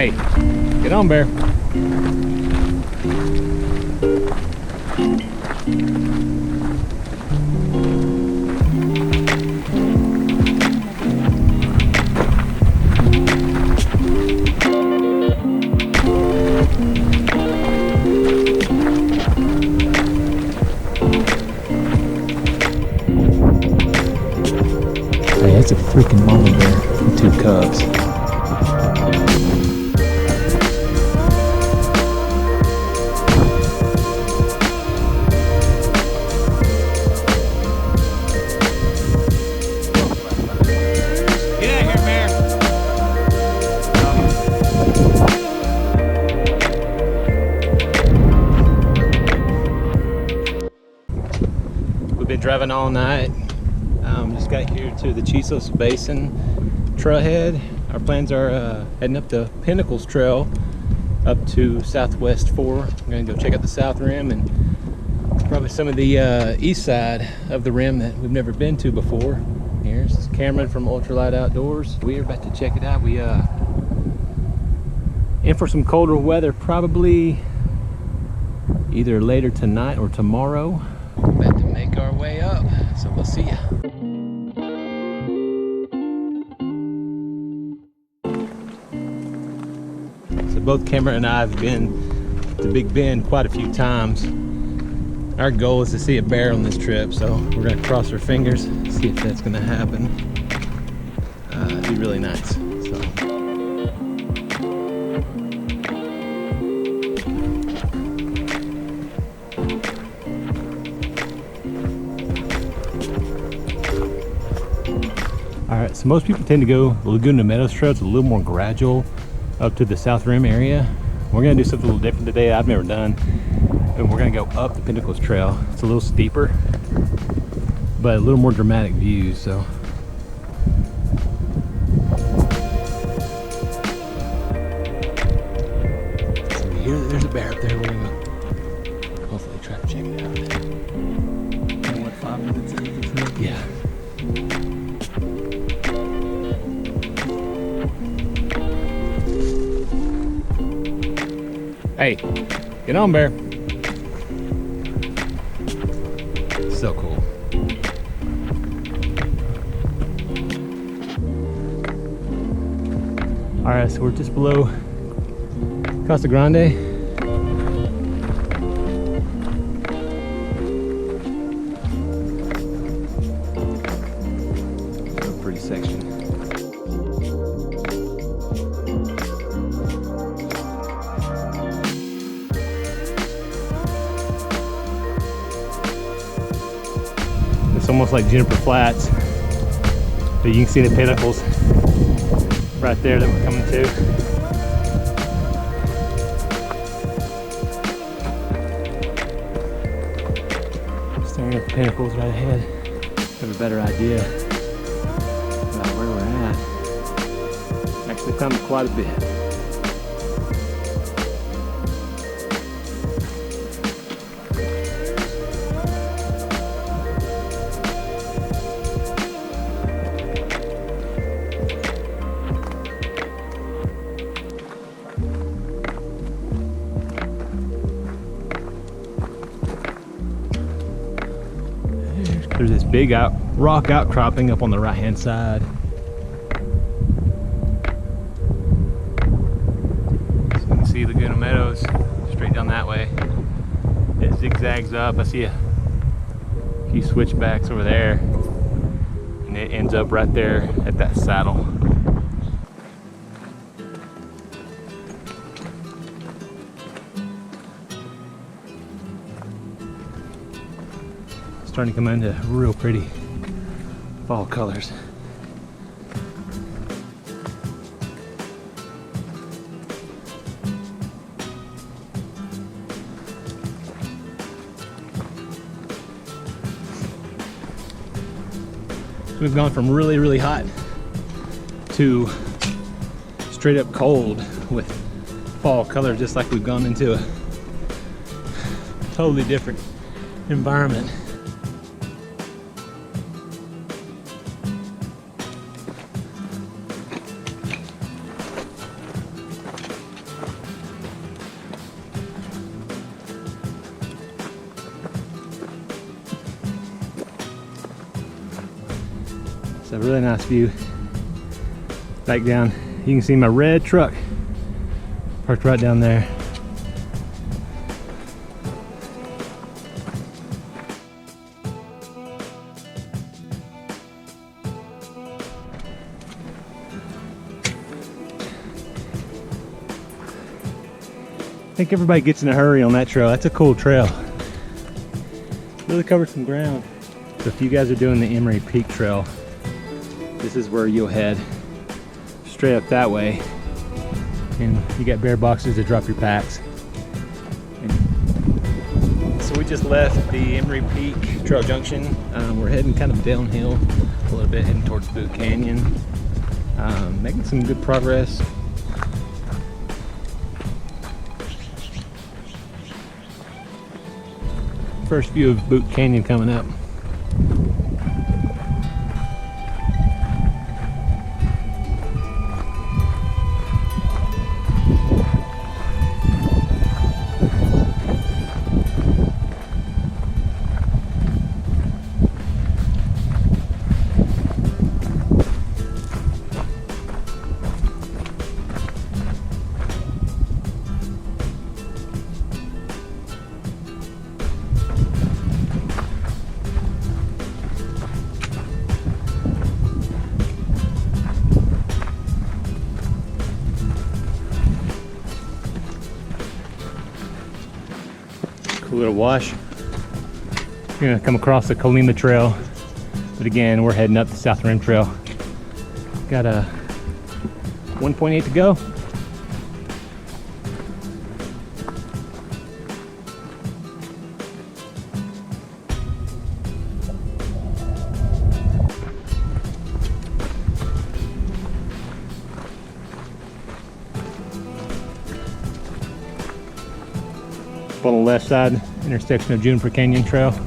Hey, get on, Bear. Hey, that's a freaking mama bear and 2 cubs. Driving all night. Just got here to the Chisos Basin Trailhead. Our plans are heading up the Pinnacles Trail up to Southwest 4. We're gonna go check out the South Rim and probably some of the east side of the rim that we've never been to before. Here's Cameron from Ultralight Outdoors. We are about to check it out. We in for some colder weather, probably either later tonight or tomorrow. About to make our way up, so we'll see ya. So both Cameron and I have been to Big Bend quite a few times. Our goal is to see a bear on this trip, so we're gonna cross our fingers, see if that's gonna happen. It'd be really nice. So. Alright, so most people tend to go the Laguna Meadows Trail. It's a little more gradual up to the South Rim area. We're going to do something a little different today I've never done. And we're going to go up the Pinnacles Trail. It's a little steeper, but a little more dramatic views. So here, there's a bear up there. We're going to hopefully try to check it out. And what, 5 minutes into the trip? Yeah. Hey, get on, Bear. So cool. All right, so we're just below Casa Grande. A pretty section. It's almost like Juniper Flats, but you can see the pinnacles right there that we're coming to. Staring at the pinnacles right ahead, have a better idea about where we're at. Actually climbed quite a bit. There's this big rock outcropping up on the right hand side. So you can see Laguna Meadows straight down that way. It zigzags up. I see a few switchbacks over there, and it ends up right there at that saddle. Starting to come into real pretty fall colors. So we've gone from really, really hot to straight up cold with fall colors, just like we've gone into a totally different environment. It's a really nice view. Back down, you can see my red truck parked right down there. I think everybody gets in a hurry on that trail. That's a cool trail. Really covered some ground. So if you guys are doing the Emery Peak Trail, this is where you'll head straight up that way. And you got bear boxes to drop your packs. And so we just left the Emery Peak Trail Junction. We're heading kind of downhill a little bit, heading towards Boot Canyon. Making some good progress. First view of Boot Canyon coming up. Cool little wash. We're gonna come across the Colima Trail, but again, we're heading up the South Rim Trail. Got a 1.8 to go. On the left side, intersection of Juniper Canyon Trail.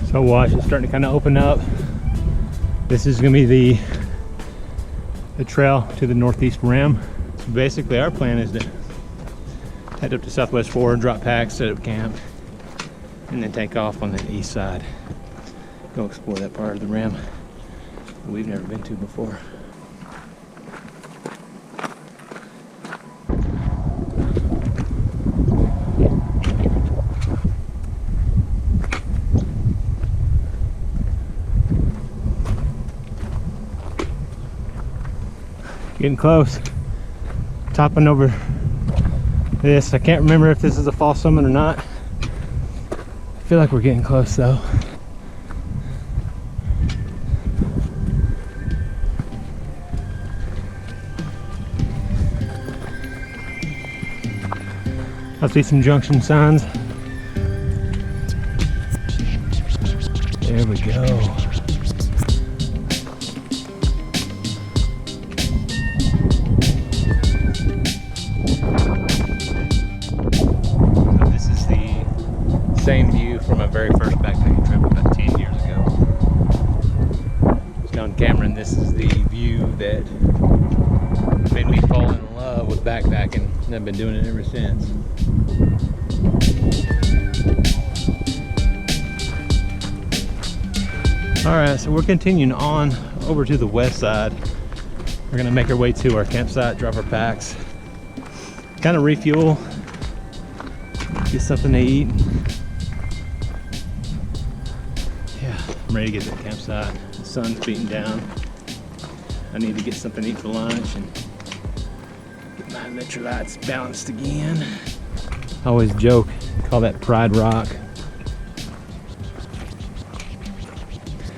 So wash is starting to kind of open up. This is going to be the trail to the northeast rim. So basically our plan is to head up to Southwest 4, drop packs, set up camp, and then take off on the east side. Go explore that part of the rim that we've never been to before. Getting close, topping over this. I can't remember if this is a fall summit or not. I feel like we're getting close though. I see some junction signs. There we go. Same view from my very first backpacking trip about 10 years ago. So on camera, and this is the view that made me fall in love with backpacking, and I've been doing it ever since. Alright, so we're continuing on over to the west side. We're gonna make our way to our campsite, drop our packs, kind of refuel, get something to eat. I'm ready to get to the campsite. The sun's beating down. I need to get something to eat for lunch and get my electrolytes balanced again. I always joke, call that Pride Rock.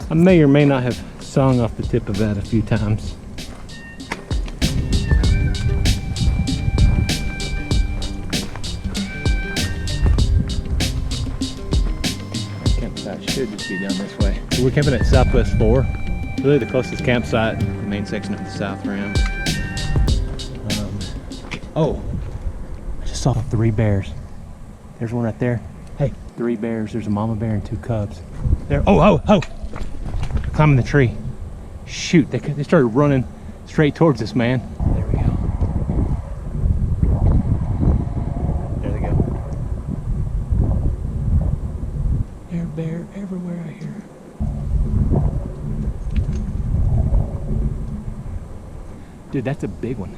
I may or may not have sung off the tip of that a few times. Should just be down this way. So we're camping at Southwest 4. Really the closest campsite, the main section of the South Rim. Oh, I just saw 3 bears. There's one right there. Hey, 3 bears. There's a mama bear and 2 cubs. There. Oh! Climbing the tree. Shoot, they started running straight towards us, man. There we go. There they go. There's bear everywhere I hear. Dude, that's a big one.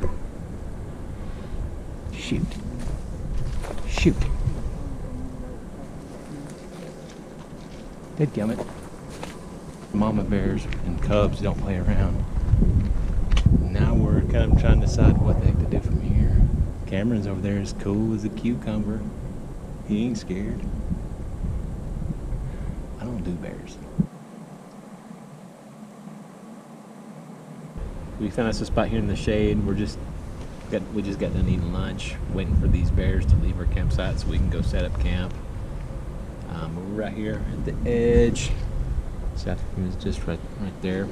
Shoot. Dadgummit. Mama bears and cubs don't play around. Now we're kind of trying to decide what the heck to do from here. Cameron's over there as cool as a cucumber. He ain't scared. I don't do bears. We found us a spot here in the shade. We just got done eating lunch, waiting for these bears to leave our campsite so we can go set up camp. We're right here at the edge. South Rim is just right there.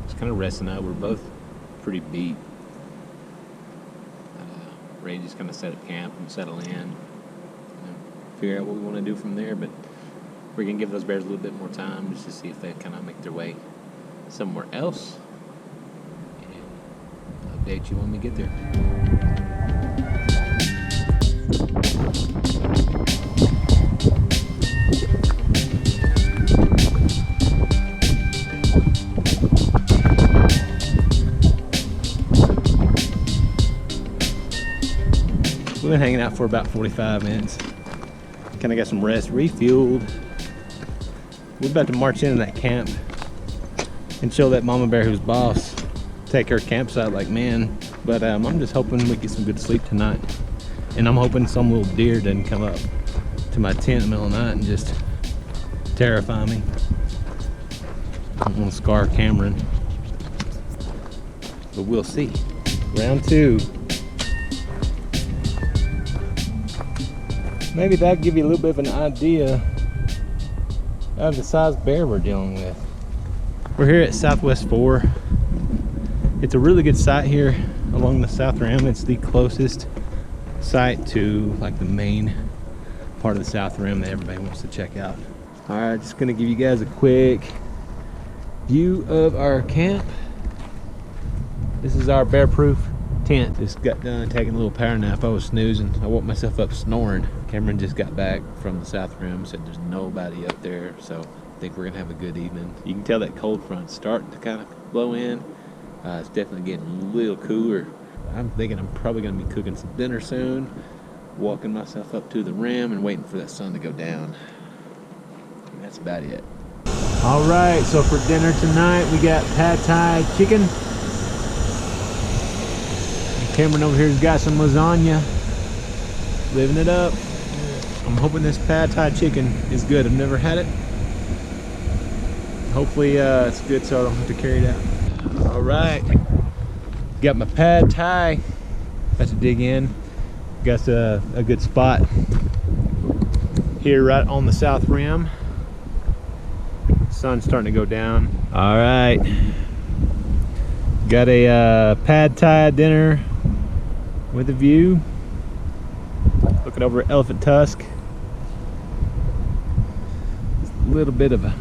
Just kind of resting out. We're both pretty beat. Ready to just kind of set up camp and settle in. And figure out what we want to do from there. But we're gonna give those bears a little bit more time just to see if they kind of make their way somewhere else. And I'll update you when we get there. We've been hanging out for about 45 minutes. Kind of got some rest, refueled. We're about to march into that camp and show that mama bear who's boss, take her campsite like man. But I'm just hoping we get some good sleep tonight. And I'm hoping some little deer doesn't come up to my tent in the middle of the night and just terrify me. I don't want to scar Cameron. But we'll see. Round 2. Maybe that'll give you a little bit of an idea of the size bear we're dealing with. We're here at Southwest 4. It's a really good site here along the South Rim. It's the closest site to like the main part of the South Rim that everybody wants to check out. All right, just gonna give you guys a quick view of our camp. This is our bear-proof tent. Just got done taking a little power nap. I was snoozing. I woke myself up snoring. Cameron just got back from the South Rim, said there's nobody up there, so I think we're gonna have a good evening. You can tell that cold front's starting to kind of blow in. It's definitely getting a little cooler. I'm thinking I'm probably gonna be cooking some dinner soon, walking myself up to the rim and waiting for that sun to go down. And that's about it. All right, so for dinner tonight, we got pad thai chicken. Cameron over here's got some lasagna. Living it up. I'm hoping this pad thai chicken is good. I've never had it. Hopefully it's good so I don't have to carry it out. All right. Got my pad thai. About to dig in. Got a good spot here right on the South Rim. Sun's starting to go down. All right. Got a pad thai dinner with a view. Looking over at Elephant Tusk. Just a little bit of a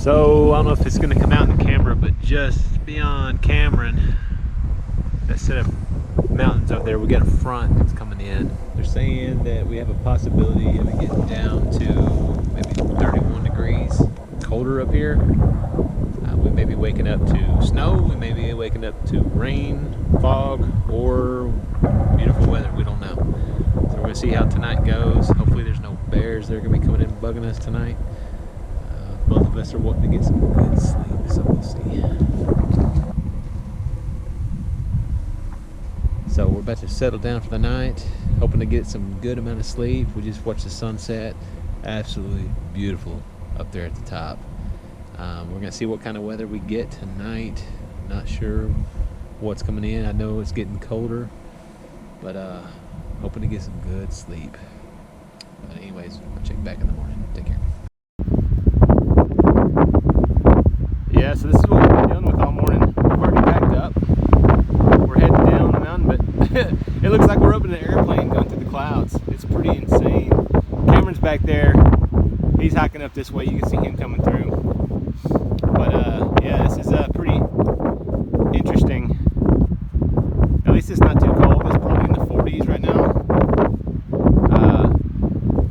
So I don't know if it's going to come out in the camera, but just beyond Cameron, that set of mountains over there, we got a front that's coming in. They're saying that we have a possibility of it getting down to maybe 31 degrees colder up here. We may be waking up to snow, we may be waking up to rain, fog, or beautiful weather. We don't know. So we're going to see how tonight goes. Hopefully there's no bears that are going to be coming in and bugging us tonight. Both of us are wanting to get some good sleep, so we'll see. So we're about to settle down for the night, hoping to get some good amount of sleep. We just watched the sunset. Absolutely beautiful up there at the top. We're gonna see what kind of weather we get tonight. Not sure what's coming in. I know it's getting colder, but hoping to get some good sleep. But anyways, I'll check back in the morning. Take care. Yeah, so this is what we've been dealing with all morning. We've already packed up. We're heading down the mountain, but it looks like we're up in an airplane going through the clouds. It's pretty insane. Cameron's back there. He's hiking up this way. You can see him coming through. But yeah, this is pretty interesting. At least it's not too cold. It's probably in the 40s right now.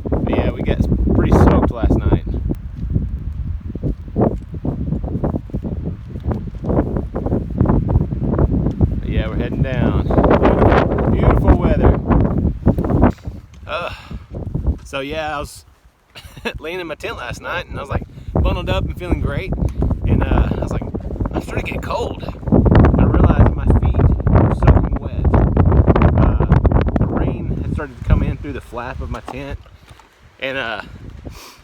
But yeah, we got pretty soaked last night. But yeah, we're heading down. Beautiful weather. So yeah, I was laying in my tent last night, and I was like bundled up and feeling great. And I was like, I'm starting to get cold. I realized my feet were soaking wet. The rain had started to come in through the flap of my tent. And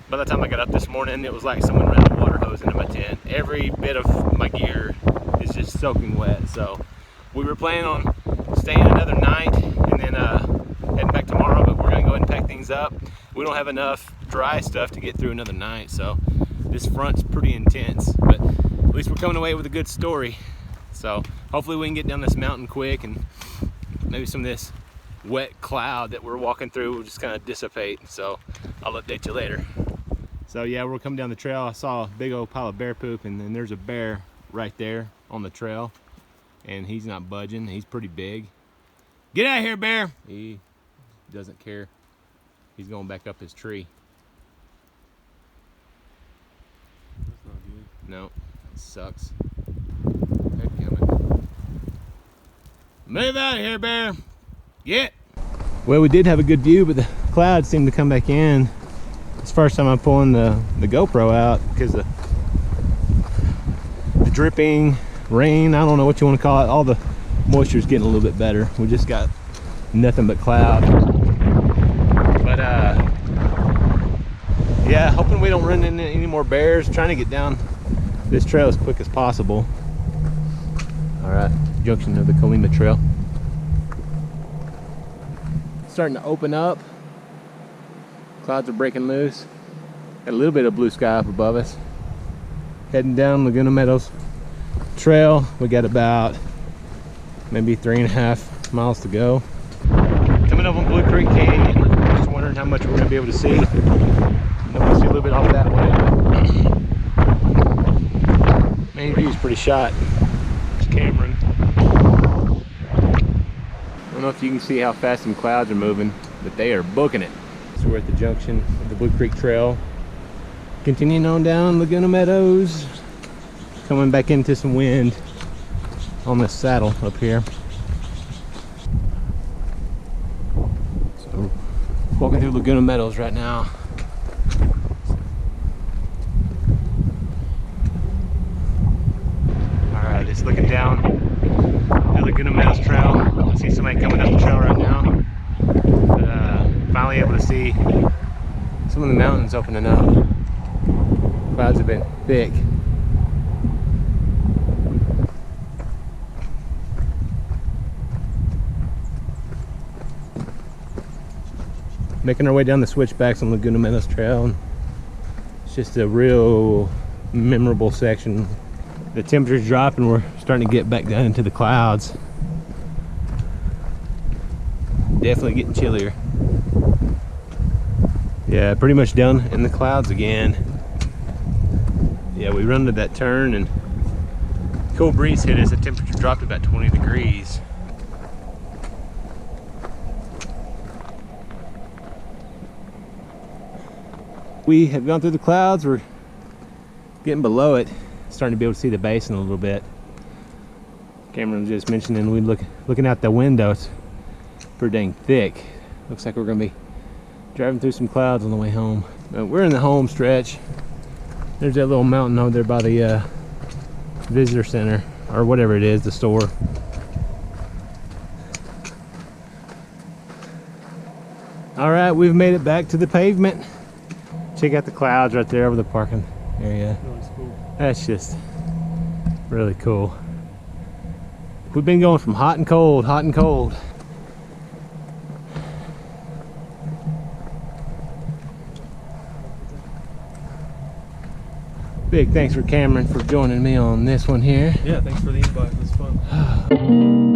by the time I got up this morning, it was like someone ran a water hose into my tent. Every bit of my gear is just soaking wet. So we were planning on staying another night and then heading back tomorrow, but we're gonna go ahead and pack things up. We don't have enough dry stuff to get through another night, so this front's pretty intense, but at least we're coming away with a good story. So hopefully we can get down this mountain quick, and maybe some of this wet cloud that we're walking through will just kind of dissipate. So I'll update you later. So yeah, we're coming down the trail. I saw a big old pile of bear poop, and then there's a bear right there on the trail, and he's not budging. He's pretty big. Get out of here, bear! He doesn't care. He's going back up his tree. That's not good. No, it sucks. They're coming. Move out of here, bear. Get. Well, we did have a good view, but the clouds seemed to come back in. It's the first time I'm pulling the GoPro out because the dripping rain, I don't know what you want to call it, all the moisture's getting a little bit better. We just got nothing but cloud. But yeah, hoping we don't run into any more bears. Trying to get down this trail as quick as possible. All right, junction of the Colima Trail. Starting to open up. Clouds are breaking loose. Got a little bit of blue sky up above us. Heading down Laguna Meadows Trail. We got about maybe 3.5 miles to go. Coming up on Blue Creek Canyon. Just wondering how much we're going to be able to see. I'm going to see a little bit off that way. Main view is pretty shot. There's Cameron. I don't know if you can see how fast some clouds are moving, but they are booking it. So we're at the junction of the Blue Creek Trail. Continuing on down Laguna Meadows. Coming back into some wind on this saddle up here. So walking through Laguna Meadows right now. Alright, just looking down the Laguna Meadows Trail. I see somebody coming up the trail right now. But finally able to see some of the mountains opening up. Clouds have been thick. Making our way down the switchbacks on Laguna Meadows Trail. It's just a real memorable section. The temperature's dropping, we're starting to get back down into the clouds. Definitely getting chillier. Yeah, pretty much down in the clouds again. Yeah, we run to that turn and cool breeze hit us. The temperature dropped about 20 degrees. We have gone through the clouds. We're getting below it, starting to be able to see the basin a little bit. Cameron was just mentioning we looking out the window. It's pretty dang thick. Looks like we're gonna be driving through some clouds on the way home. We're in the home stretch. There's that little mountain over there by the visitor center, or whatever it is, the store. All right, we've made it back to the pavement. Check out the clouds right there over the parking area. That's cool. That's just really cool. We've been going from hot and cold, hot and cold. Big thanks for Cameron for joining me on this one here. Yeah, thanks for the invite. It was fun.